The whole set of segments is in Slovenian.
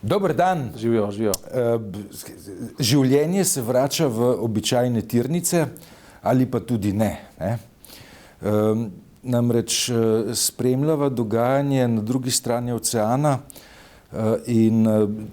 Dober dan. Živijo. Življenje se vrača v običajne tirnice ali pa tudi ne. Namreč spremljava dogajanje na drugi strani oceana in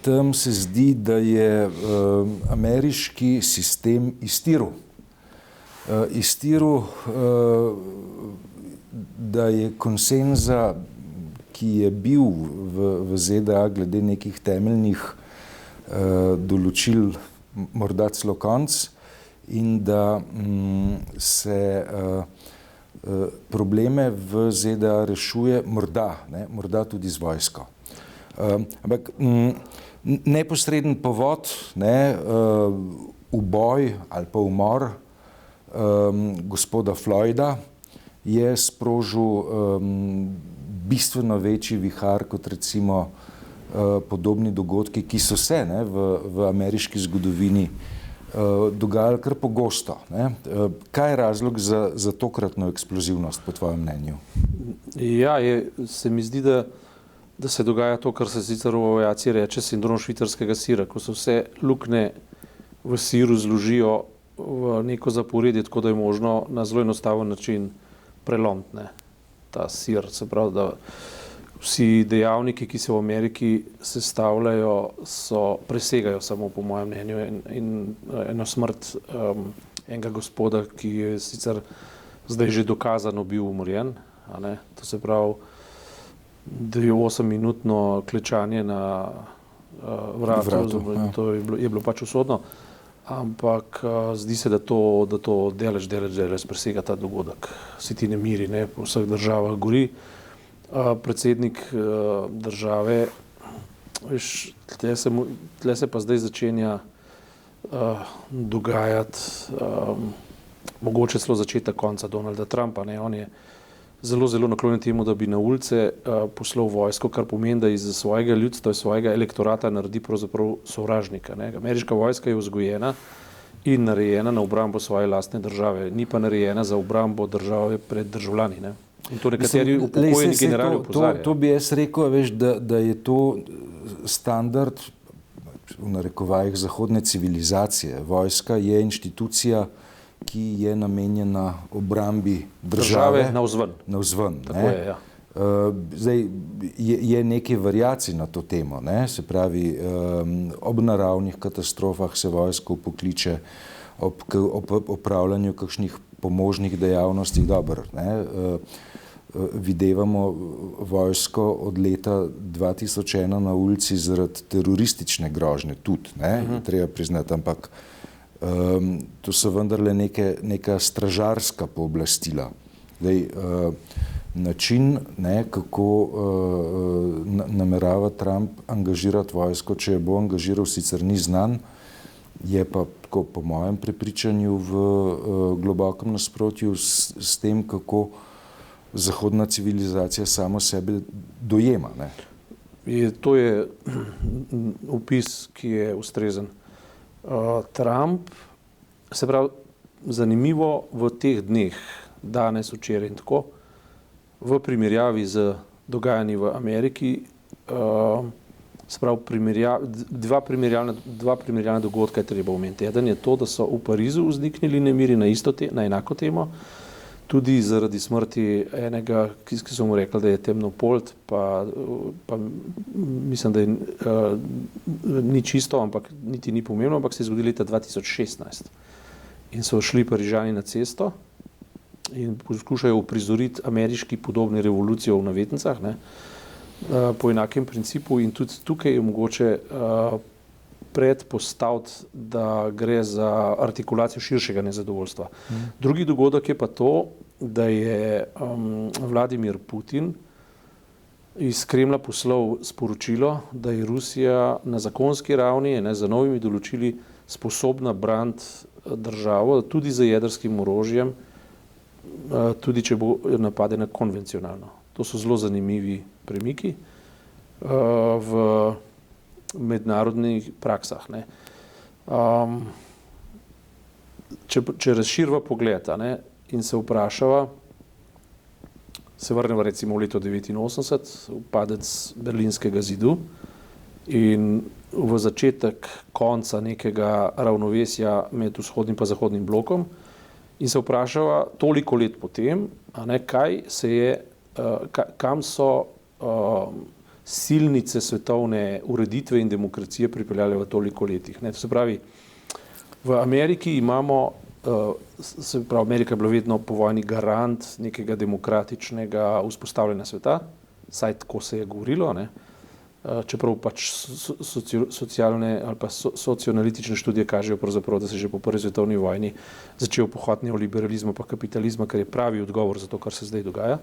tam se zdi, da je ameriški sistem iztiril. Da je konsenza, ki je bil v ZDA glede nekih temeljnih določil, morda celo konc, in da se probleme v ZDA rešuje morda tudi z vojsko. Ampak neposreden povod, uboj ali pa umor gospoda Floyda je sprožil bistveno večji vihar kot recimo podobni dogodki, ki so se v ameriški zgodovini dogajali kar pogosto. Kaj je razlog za tokratno eksplozivnost, po tvojem mnenju? Ja, se mi zdi, da se dogaja to, kar se sicer v aviaciji reče sindrom švicarskega sira, ko se vse luknje v siru zložijo v neko zaporedje, tako da je možno na zelo enostaven način prelomiti ta sir. Se pravi, da vsi dejavniki, ki se v Ameriki sestavljajo, presegajo samo, po mojem mnenju, in eno smrt enega gospoda, ki je sicer zdaj že dokazano bil umorjen. To se pravi, da je 8-minutno klečanje na vratu. To je bilo pač usodno. Ampak zdi se, da to delež presega ta dogodek. Vsi ti nemiri, po vseh državah gori. Predsednik države, tle se pa zdaj začenja dogajati mogoče celo začetek konca Donalda Trumpa. On je zelo naklonjen temu, da bi na ulice poslal vojsko, kar pomeni, da iz svojega ljudstva, iz svojega elektorata naredi pravzaprav sovražnika. Ameriška vojska je vzgojena in narejena na obrambo svoje lastne države, ni pa narejena za obrambo države pred državljani. In to nekateri upokojeni generali opozarjajo. To bi jaz rekel, da je to standard v narekovajih zahodne civilizacije. Vojska je inštitucija, ki je namenjena obrambi države navzven. Zdaj je nekaj variacij na to temo. Se pravi, ob naravnih katastrofah se vojsko pokliče, ob opravljanju kakšnih pomožnih dejavnosti. Videvamo vojsko od leta 2001 na ulici zaradi teroristične grožnje tudi, treba priznati, ampak to so vendarle neka stražarska pooblastila. Način, kako namerava Trump angažirati vojsko, če jo bo angažiral, sicer ni znan, je pa tako po mojem prepričanju v globokem nasprotju s tem, kako zahodna civilizacija samo sebe dojema. To je opis, ki je ustrezen. Trump, se pravi, zanimivo v teh dneh, danes, včeraj in tako, v primerjavi z dogajanji v Ameriki, se pravi, dva primerjalna dogodka je treba omeniti. Eden je to, da so v Parizu vzniknili nemiri na enako temo, tudi zaradi smrti enega, ki so mu rekli, da je temnopolt, pa mislim, da ni čisto, ampak niti ni pomembno, ampak se je zgodilo leta 2016. In so šli Parižani na cesto in poskušajo uprizoriti ameriški podobni revolucijo v navetnicah, po enakem principu, in tudi tukaj je mogoče predpostaviti, da gre za artikulacijo širšega nezadovoljstva. Drugi dogodek je pa to, da je Vladimir Putin iz Kremlja poslal sporočilo, da je Rusija na zakonski ravni z novimi določili sposobna braniti državo tudi z jedrskim orožjem, tudi če bo napadena konvencionalno. To so zelo zanimivi premiki v mednarodnih praksah. Če razširva pogled in se vprašava, se vrnemo recimo v leto 1989, padec Berlinskega zidu, in v začetek konca nekega ravnovesja med vzhodnim in zahodnim blokom in se vprašava toliko let potem, kaj se je, kam so silnice svetovne ureditve in demokracije pripeljale v toliko letih. To se pravi, v Ameriki imamo, Amerika je bila vedno po vojni garant nekega demokratičnega vzpostavljanja sveta, saj tako se je govorilo, čeprav pač socialne ali pa socioanalitične študije kažejo pravzaprav, da se že po prvi svetovni vojni začel pohod neoliberalizma pa kapitalizma, kar je pravi odgovor za to, kar se zdaj dogaja.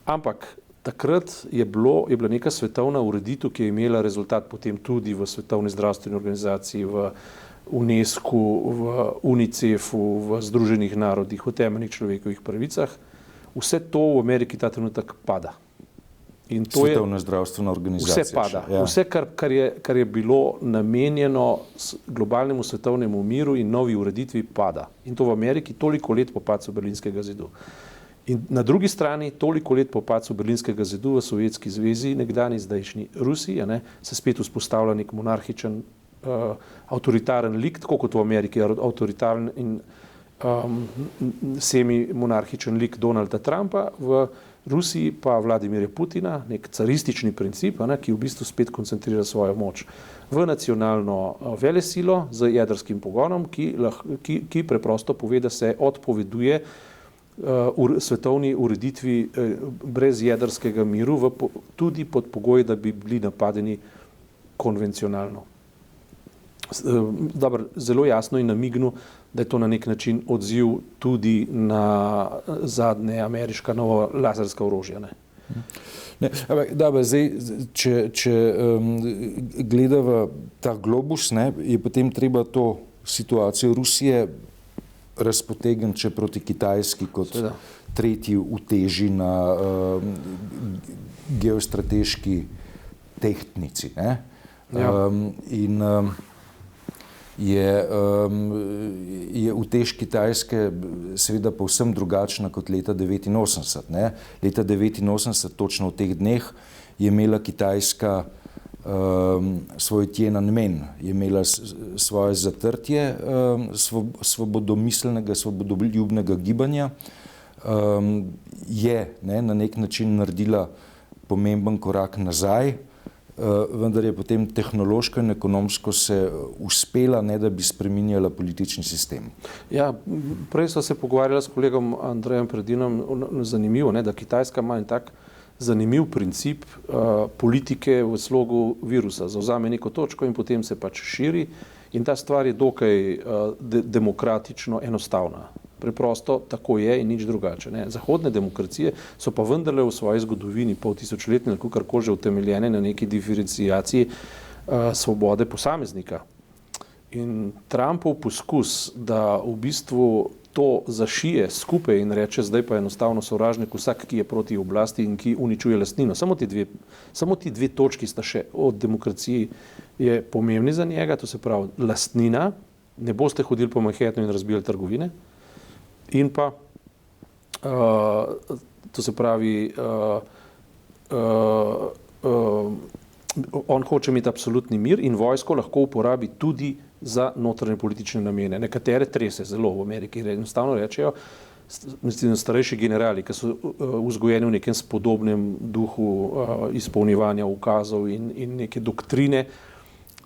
Ampak takrat je bila neka svetovna ureditev, ki je imela rezultat potem tudi v Svetovni zdravstveni organizaciji, v UNESCO, v UNICEF-u, v Združenih narodih, v temeljnih človekovih pravicah. Vse to v Ameriki ta trenutek pada. In to Svetovna zdravstvena organizacija. Vse pada. Vse, kar je bilo namenjeno globalnemu svetovnemu miru in novi ureditvi, pada. In to v Ameriki toliko let po padcu Berlinskega zidu. In na drugi strani, toliko let po padcu Berlinskega zidu v Sovjetski zvezi, nekdani zdajšnji Rusiji, se spet vzpostavlja nek monarhičen, avtoritaren lik, tako kot v Ameriki je avtoritaren in semi-monarhičen lik Donalda Trumpa, v Rusiji pa Vladimirja Putina, nek caristični princip, ki v bistvu spet koncentrira svojo moč v nacionalno velesilo z jedrskim pogonom, ki preprosto pove, da se odpoveduje svetovni ureditvi brez jedrskega miru, tudi pod pogoj, da bi bili napadeni konvencionalno. Zelo jasno in namignil, da je to na nek način odziv tudi na zadnje ameriška nova laserska orožja. Zdaj, če gledava ta globus, je potem treba to situacijo Rusije razpotegniti še proti Kitajski kot tretji uteži na geostrateški tehtnici. In je utež Kitajske seveda povsem drugačna kot leta 1989. Leta 1989, točno v teh dneh, je imela Kitajska svoj Tiananmen, je imela svoje zatrtje svobodomiselnega, svobodoljubnega gibanja, je na nek način naredila pomemben korak nazaj, vendar je potem tehnološko in ekonomsko se uspela, ne da bi spreminjala politični sistem. Ja, prej so se pogovarjali s kolegom Andrejem Predinom, zanimivo, da Kitajska ima en tak zanimiv princip politike v slogu virusa. Zavzame neko točko in potem se pač širi in ta stvar je dokaj demokratično enostavna. Preprosto tako je in nič drugače. Zahodne demokracije so pa vendarle v svoji zgodovini pol tisočletne, kakorkoli že utemeljene na neki diferencijaciji svobode posameznika. In Trumpov poskus, da v bistvu to zašije skupaj in reče, zdaj pa enostavno sovražnik vsak, ki je proti oblasti in ki uničuje lastnino. Samo ti dve točki sta še od demokraciji je pomembni za njega, to se pravi lastnina, ne boste hodili po Manhattanu in razbijali trgovine, in pa, to se pravi, on hoče imeti absolutni mir in vojsko lahko uporabi tudi za notranje politične namene. Nekatere trese zelo v Ameriki, enostavno rečejo, starejši generali, ki so vzgojeni v nekem spodobnem duhu izpolnjevanja ukazov in neke doktrine,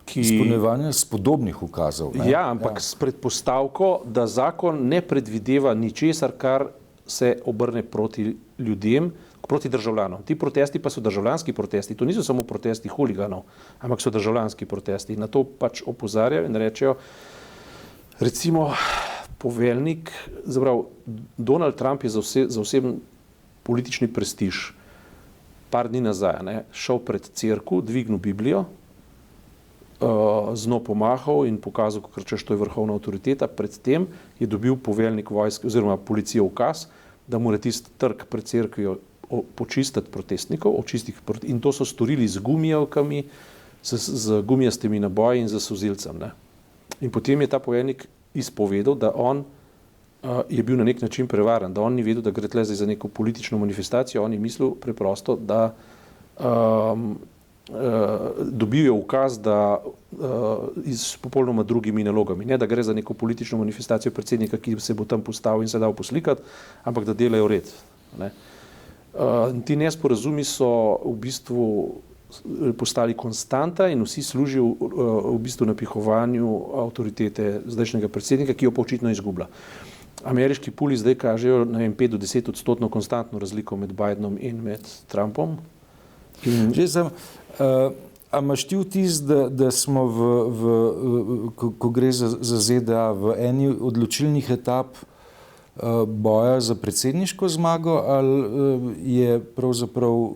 Izpolnjevanje spodobnih ukazov. Ja, ampak s predpostavko, da zakon ne predvideva ničesar, kar se obrne proti ljudem, proti državljanom. Ti protesti pa so državljanski protesti. To niso samo protesti huliganov, ampak so državljanski protesti. Na to pač opozarjajo in rečejo, recimo poveljnik, Donald Trump je za oseben politični prestiž par dni nazaj šel pred cerkev, dvignil Biblijo, z njo pomahal in pokazal, kako češ, to je vrhovna avtoriteta. Predtem je dobil poveljnik vojske oziroma policije ukaz, da mora tisti trg pred cerkvijo počistiti protestnikov, in to so storili z gumijavkami, z gumijastimi naboji in z solzivcem. In potem je ta poveljnik izpovedal, da on je bil na nek način prevaren, da on ni vedel, da gre tle za neko politično manifestacijo, on je mislil preprosto, da dobil je ukaz, da s popolnoma drugimi nalogami. Ne, da gre za neko politično manifestacijo predsednika, ki se bo tam postavil in se dal poslikati, ampak da delajo red. Ne. Ti nesporazumi so v bistvu postali konstanta in vsi služijo v bistvu napihovanju avtoritete zdajšnjega predsednika, ki jo pa očitno izgublja. Ameriški puli zdaj kažejo 5 do 10% konstantno razliko med Bidenom in med Trumpom. A imaš ti vtis, da smo ko gre za ZDA v eni odločilnih etap boja za predsedniško zmago, ali je pravzaprav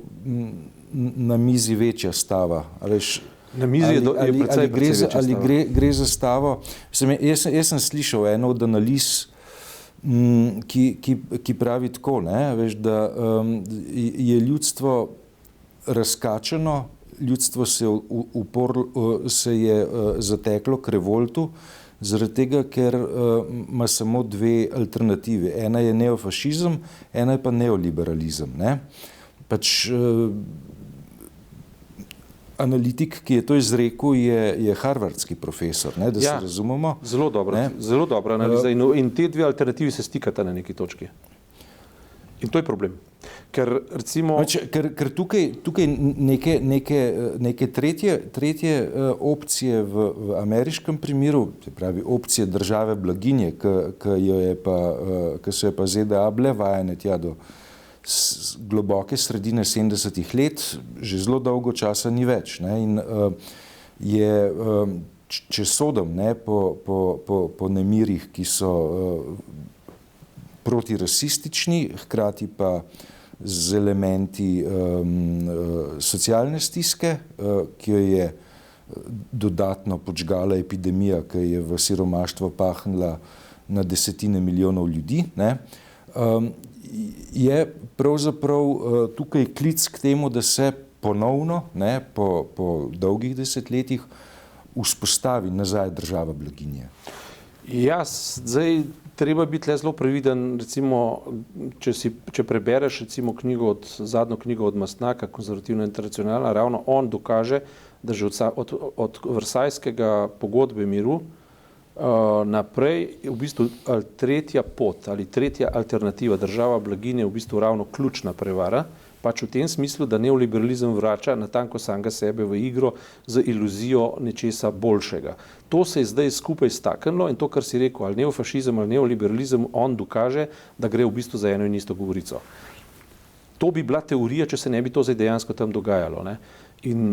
na mizi večja stava? Na mizi je precej večja stava. Ali gre za stavo? Jaz sem slišal eno od analiz, ki pravi tako, da je ljudstvo razkačeno, ljudstvo se je zateklo k revoltu, zaradi tega, ker ima samo dve alternativi. Ena je neofašizem, ena je pa neoliberalizem. Analitik, ki je to izrekel, je harvardski profesor, da se razumemo. Zelo dobra analiza in te dve alternativi se stikata na neki točki. In to je problem. Ker recimo... Ker tukaj neke tretje opcije v ameriškem primeru, se pravi opcije države blaginje, ki so je pa ZDA bile vajene tja do globoke sredine 70-ih let, že zelo dolgo časa ni več. In če sodim po nemirih, ki so protirasistični, hkrati pa z elementi socialne stiske, ki jo je dodatno podžgala epidemija, ki je v siromaštvo pahnila na desetine milijonov ljudi, je pravzaprav tukaj klic k temu, da se ponovno, po dolgih desetletjih, vzpostavi nazaj država blaginje. Ja, zdaj treba biti le zelo previden, recimo, če prebereš recimo zadnjo knjigo od Mastnaka, Konzervativna internacionalna, ravno on dokaže, da že od Versajskega pogodbe miru naprej je v bistvu tretja pot ali tretja alternativa država blaginje v bistvu ravno ključna prevara, pač v tem smislu, da neoliberalizem vrača natanko samega sebe v igro z iluzijo nečesa boljšega. To se je zdaj skupaj staknilo in to, kar si rekel, ali neofašizem ali neoliberalizem, on dokaže, da gre v bistvu za eno in isto govorico. To bi bila teorija, če se ne bi to zdaj dejansko tam dogajalo. In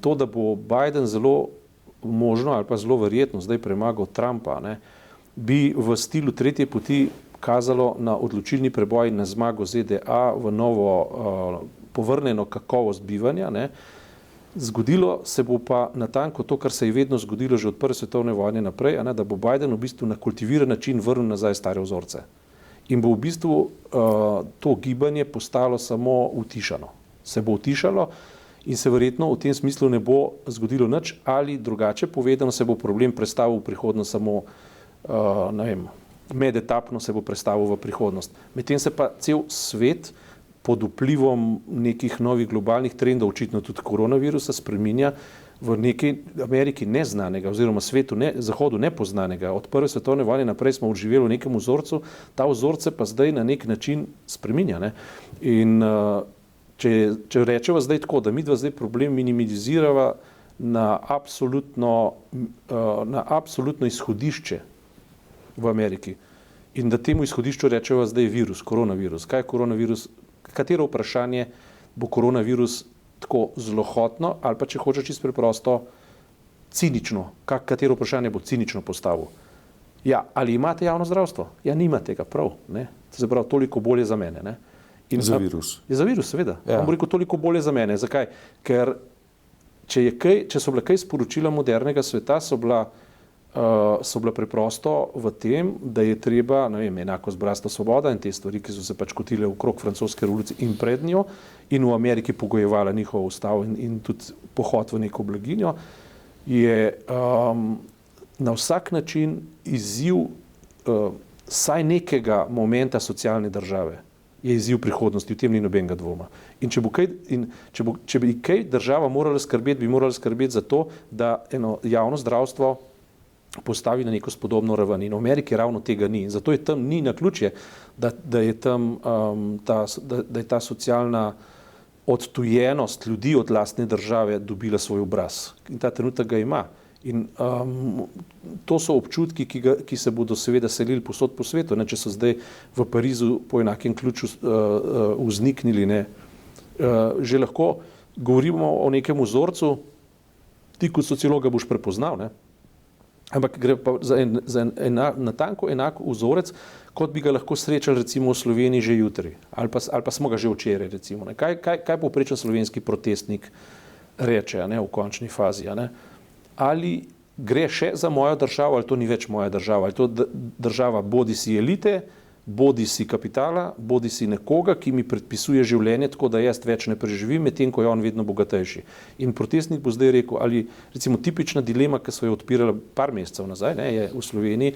to, da bo Biden zelo možno ali pa zelo verjetno zdaj premagal Trumpa, bi v stilu tretje poti kazalo na odločilni preboj, na zmago ZDA v novo povrnjeno kakovost bivanja. Zgodilo se bo pa natanko to, kar se je vedno zgodilo že od prve svetovne vojne naprej, da bo Biden v bistvu na kultiviran način vrnil nazaj stare vzorce. In bo v bistvu to gibanje postalo samo utišano. Se bo utišalo in se verjetno v tem smislu ne bo zgodilo nič, ali drugače povedano se bo problem prestavil v prihodnost samo, medetapno se bo prestavil v prihodnost. Medtem se pa cel svet pod vplivom nekih novih globalnih trendov, očitno tudi koronavirusa, spreminja v nekaj Ameriki neznanega oziroma svetu, Zahodu nepoznanega. Od prve svetovne vojne naprej smo živeli v nekem vzorcu, ta vzorc se pa zdaj na nek način spreminja. In če rečeva zdaj tako, da midva zdaj problem minimizirava na absolutno izhodišče v Ameriki in da temu izhodišču rečeva zdaj virus, koronavirus. Kaj je koronavirus? Katero vprašanje bo koronavirus tako zlohotno ali pa, če hoče čisto preprosto, cinično? Katero vprašanje bo cinično postavil? Ja, ali imate javno zdravstvo? Ja, nimate ga prav. Se pravi, toliko bolje za mene. Za virus. Za virus, seveda. Ja. Bom rekel, toliko bolje za mene. Zakaj? Ker če so bila kaj sporočila modernega sveta, so bila preprosto v tem, da je treba, enako zbrasta svoboda in te stvari, ki so se pač kotile okrog francoske revolucije in pred njo in v Ameriki pogojevala njihovo ustavo in tudi pohod v neko blaginjo, je na vsak način izziv saj nekega momenta socialne države. je izziv prihodnosti, v tem ni nobenega dvoma. In če bi kaj država morala skrbeti, bi morala skrbeti za to, da eno javno zdravstvo postavi na neko spodobno raven. In v Ameriki ravno tega ni. In zato je tam ni naključje, da je tam da je ta socialna odtujenost ljudi od lastne države dobila svoj obraz. In ta trenutek ga ima. In to so občutki, ki se bodo seveda selili povsod po svetu. Ne, če so zdaj v Parizu po enakem ključu vzniknili, ne, že lahko govorimo o nekem vzorcu, ti kot sociologa boš prepoznal, ne, ampak gre pa za natanko enak vzorec, kot bi ga lahko srečali recimo v Sloveniji že jutri, ali pa smo ga že včeraj recimo. Ne. Kaj povprečen slovenski protestnik reče, ne, v končni fazi, ne? Ali gre še za mojo državo, ali to ni več moja država, ali to država bodi si elite, bodi si kapitala, bodi si nekoga, ki mi predpisuje življenje, tako da jaz več ne preživim, medtem ko je on vedno bogatejši. In protestnik bo zdaj rekel, ali recimo tipična dilema, ki so jo odpirala par mesecev nazaj, ne, je v Sloveniji,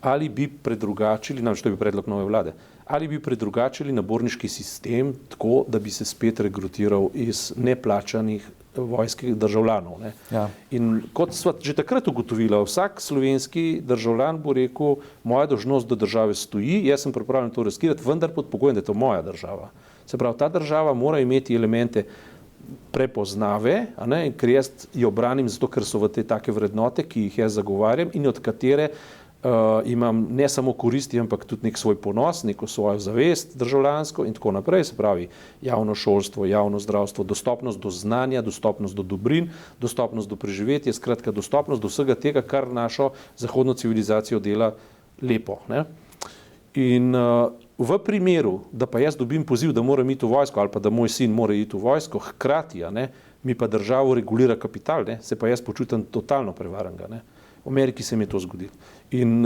ali bi predrugačili, namreč to je predlog nove vlade, ali bi predrugačili naborniški sistem tako, da bi se spet regrutiral iz neplačanih vojskih državljanov. Ne. Ja. In kot sva že takrat ugotovila, vsak slovenski državljan bo rekel, moja dolžnost do države stoji, jaz sem pripravljen to riskirati, vendar pod pogojem, da je to moja država. Se pravi, ta država mora imeti elemente prepoznave, a ne, in ker jaz jo branim zato, ker so v te take vrednote, ki jih jaz zagovarjam in od katere imam ne samo koristi, ampak tudi nek svoj ponos, neko svojo zavest državljansko in tako naprej, se pravi javno šolstvo, javno zdravstvo, dostopnost do znanja, dostopnost do dobrin, dostopnost do preživetja, skratka dostopnost do vsega tega, kar našo zahodno civilizacijo dela lepo. Ne? In v primeru, da pa jaz dobim poziv, da moram iti v vojsko ali pa da moj sin mora iti v vojsko, hkrati, ne, mi pa državo regulira kapital, ne, se pa jaz počutim totalno prevaranega. Ne. V Ameriki se mi je to zgodilo. In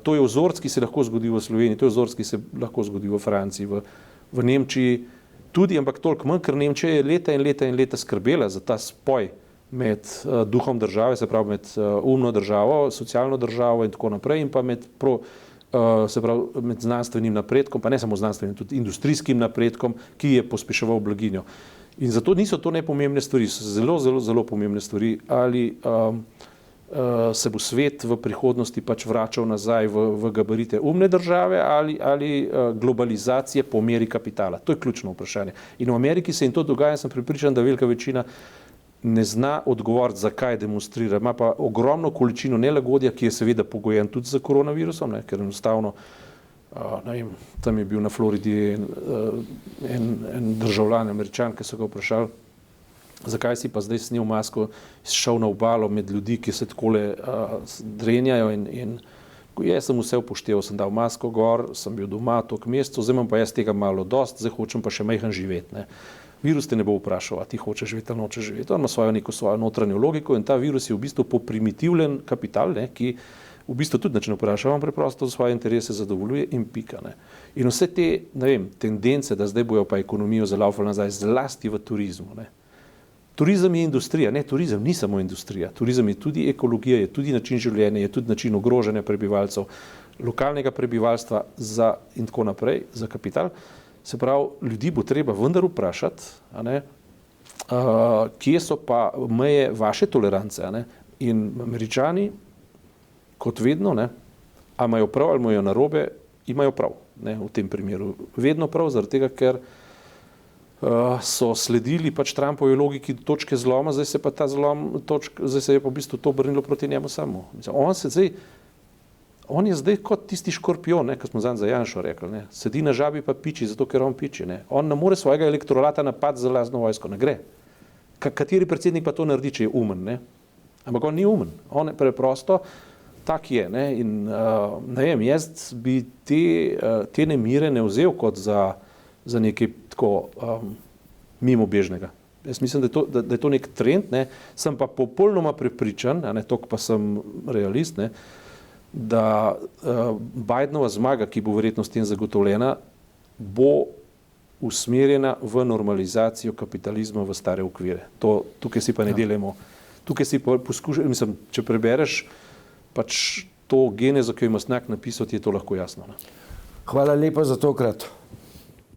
to je vzorc, ki se lahko zgodi v Sloveniji, to je vzorc, ki se lahko zgodi v Franciji, v Nemčiji tudi, ampak toliko manj, ker Nemčija je leta in leta in leta skrbela za ta spoj med duhom države, se pravi med umno državo, socialno državo in tako naprej in pa med znanstvenim napredkom, pa ne samo znanstvenim, tudi industrijskim napredkom, ki je pospeševal blaginjo. In zato niso to nepomembne stvari, so zelo, zelo, zelo pomembne stvari, ali se bo svet v prihodnosti pač vračal nazaj v gabarite umne države ali globalizacije po meri kapitala. To je ključno vprašanje. In v Ameriki se jim to dogaja, sem prepričan, da velika večina ne zna odgovoriti, zakaj demonstrira. Ima pa ogromno količino nelagodja, ki je seveda pogojen tudi za koronavirusom, ne, ker enostavno, ne vem, tam je bil na Floridi en državljan, Američan, ki so ga vprašali, zakaj si pa zdaj snel masko, šel na obalo med ljudi, ki se takole drenjajo in jaz sem vse upošteval, sem dal masko gor, sem bil doma toliko mesecev, zdaj imam pa jaz tega malo dost, zdaj hočem pa še majhen živeti. Ne. Virus te ne bo vprašal, a ti hočeš živeti ali nočeš živeti. On ima svojo notranjo logiko in ta virus je v bistvu poprimitivljen kapital, ne, ki v bistvu tudi nič ne vpraša, on preprosto svoje interese zadovoljuje in pika. Ne. In vse te, ne vem, tendence, da zdaj bojo pa ekonomijo zalaufali nazaj, zlasti v turizmu. Ne. Turizem je industrija, ne, turizem ni samo industrija, turizem je tudi ekologija, je tudi način življenja, je tudi način ogrožanja prebivalcev, lokalnega prebivalstva in tako naprej, za kapital. Se pravi, ljudi bo treba vendar vprašati, a ne, kje so pa meje vaše tolerance, a ne, in Američani, kot vedno, ne, a imajo prav ali imajo narobe, imajo prav, ne, v tem primeru. Vedno prav, zaradi tega, ker so sledili pač Trumpovi logiki točke zloma, zdaj se pa ta zdaj se je pa v bistvu to obrnilo proti njemu samo. On je zdaj kot tisti škorpion, ne, kot smo za Janšo rekli, ne, sedi na žabi pa piči, zato ker on piči. Ne. On ne more svojega elektorata napad za lastno vojsko, ne gre. Kateri predsednik pa to naredi, če je umen, ne? Ampak on ni umen, on je preprosto tak je. Ne. In ne vem, jaz bi te nemire ne vzel kot za nekaj tako mimobežnega. Jaz mislim, da je to nek trend, ne. Sem pa popolnoma prepričan, a ne, toliko pa sem realist, ne, da Bidenova zmaga, ki bo verjetno s tem zagotovljena, bo usmerjena v normalizacijo kapitalizma v stare okvire. Tukaj si pa ne delamo. Tukaj si pa poskušaj, mislim, če prebereš pač to genezo, ki jo ima Snak napisal, ti je to lahko jasno. Ne. Hvala lepa za tokrat.